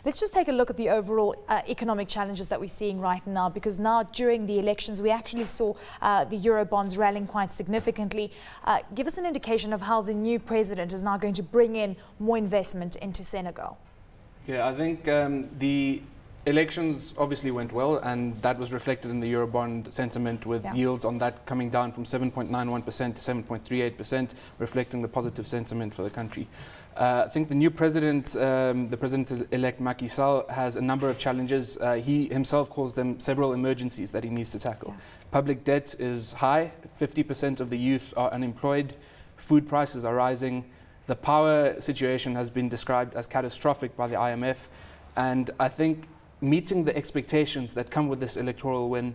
Let's just take a look at the overall economic challenges that we're seeing right now, because now during the elections we actually saw the Eurobonds rallying quite significantly. Give us an indication of how the new president is now going to bring in more investment into Senegal. Yeah, I think the elections obviously went well, and that was reflected in the Eurobond sentiment, with yields on that coming down from 7.91% to 7.38%, reflecting the positive sentiment for the country. I think the new president, the president-elect Macky Sall, has a number of challenges. He himself calls them several emergencies that he needs to tackle. Yeah. Public debt is high, 50% of the youth are unemployed, food prices are rising, the power situation has been described as catastrophic by the IMF, and I think meeting the expectations that come with this electoral win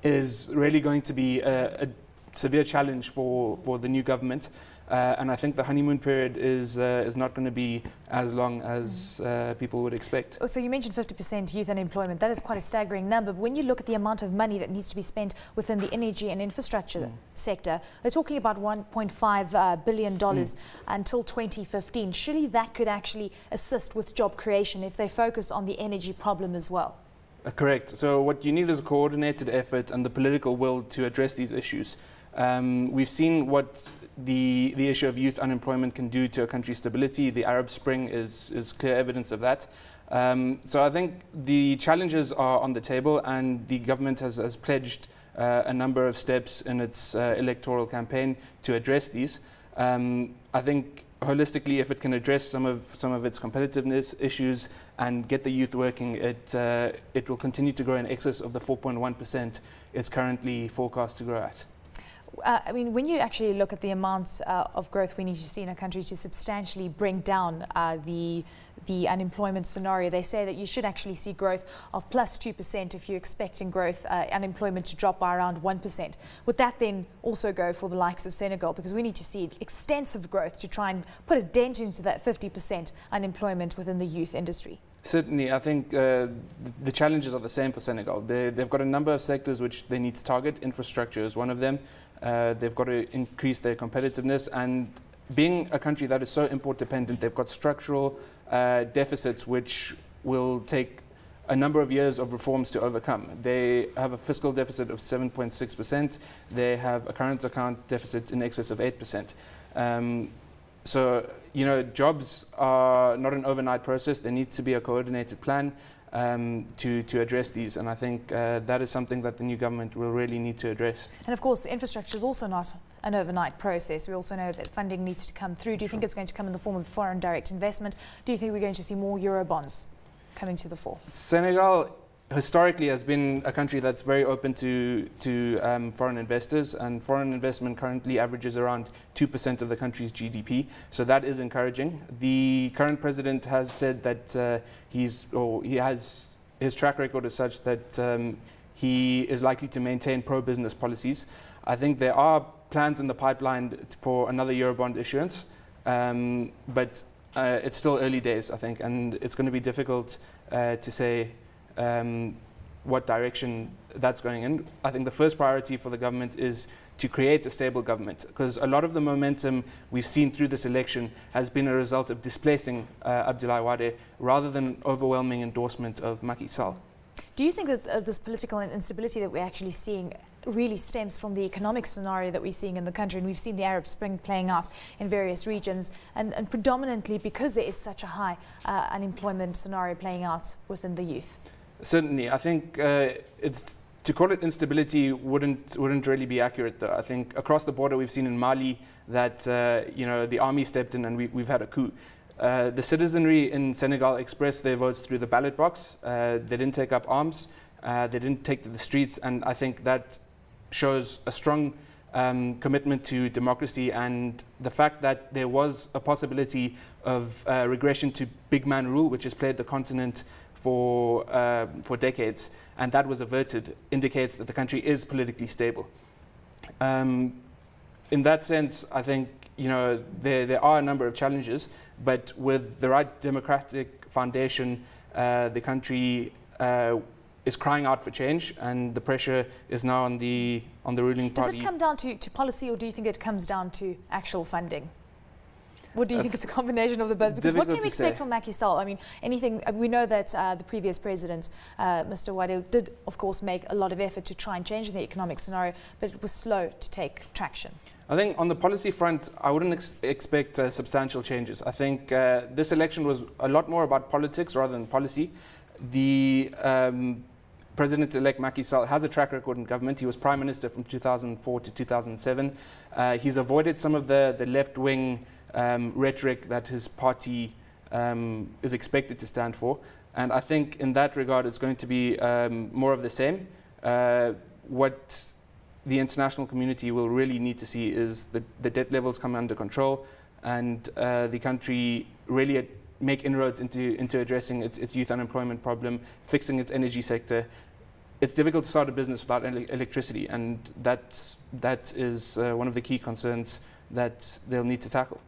is really going to be a severe challenge for the new government. And I think the honeymoon period is not going to be as long as people would expect. Oh, so you mentioned 50% youth unemployment. That is quite a staggering number. But when you look at the amount of money that needs to be spent within the energy and infrastructure sector, they're talking about $1.5 billion until 2015. Surely that could actually assist with job creation if they focus on the energy problem as well. Correct. So what you need is a coordinated effort and the political will to address these issues. We've seen what the issue of youth unemployment can do to a country's stability. The Arab Spring is clear evidence of that. So I think the challenges are on the table, and the government has pledged a number of steps in its electoral campaign to address these. I think holistically, if it can address some of its competitiveness issues and get the youth working, it will continue to grow in excess of the 4.1% it's currently forecast to grow at. I mean, when you actually look at the amounts of growth we need to see in a country to substantially bring down the unemployment scenario, they say that you should actually see growth of plus 2% if you're expecting growth, unemployment to drop by around 1%. Would that then also go for the likes of Senegal? Because we need to see extensive growth to try and put a dent into that 50% unemployment within the youth industry. Certainly, I think the challenges are the same for Senegal. They've got a number of sectors which they need to target. Infrastructure is one of them. They've got to increase their competitiveness, and being a country that is so import dependent, they've got structural deficits which will take a number of years of reforms to overcome. They have a fiscal deficit of 7.6%. They have a current account deficit in excess of 8%. So, you know, jobs are not an overnight process. There needs to be a coordinated plan to address these, and I think that is something that the new government will really need to address. And of course, infrastructure is also not an overnight process. We also know that funding needs to come through. Do you think it's going to come in the form of foreign direct investment? Do you think we're going to see more Eurobonds coming to the fore? Senegal historically has been a country that's very open to foreign investors, and foreign investment currently averages around 2% of the country's GDP. So that is encouraging. The current president has said that his track record is such that he is likely to maintain pro-business policies. I think there are plans in the pipeline for another Eurobond issuance, but it's still early days, I think, and it's going to be difficult to say what direction that's going in. I think the first priority for the government is to create a stable government, because a lot of the momentum we've seen through this election has been a result of displacing Abdoulaye Wade rather than overwhelming endorsement of Macky Sall. Do you think that this political instability that we're actually seeing really stems from the economic scenario that we're seeing in the country? And we've seen the Arab Spring playing out in various regions, and predominantly because there is such a high unemployment scenario playing out within the youth. Certainly, I think to call it instability wouldn't really be accurate, though. I think across the border we've seen in Mali that the army stepped in and we've had a coup. The citizenry in Senegal expressed their votes through the ballot box. They didn't take up arms. They didn't take to the streets, and I think that shows a strong commitment to democracy, and the fact that there was a possibility of regression to big man rule, which has plagued the continent for decades, and that was averted, indicates that the country is politically stable. In that sense, I think there are a number of challenges, but with the right democratic foundation, the country is crying out for change, and the pressure is now on the ruling party. Does it come down to policy, or do you think it comes down to actual funding? What do you think? It's a combination of the both? Because what can we expect from Macky Sall? I mean, anything. We know that the previous president, Mr. Wade, did, of course, make a lot of effort to try and change the economic scenario, but it was slow to take traction. I think on the policy front, I wouldn't expect substantial changes. I think this election was a lot more about politics rather than policy. The President-elect Macky Sall has a track record in government. He was Prime Minister from 2004 to 2007. He's avoided some of the left-wing rhetoric that his party is expected to stand for. And I think in that regard, it's going to be more of the same. What the international community will really need to see is the debt levels come under control and the country really make inroads into addressing its youth unemployment problem, fixing its energy sector. It's difficult to start a business without electricity, and that is one of the key concerns that they'll need to tackle.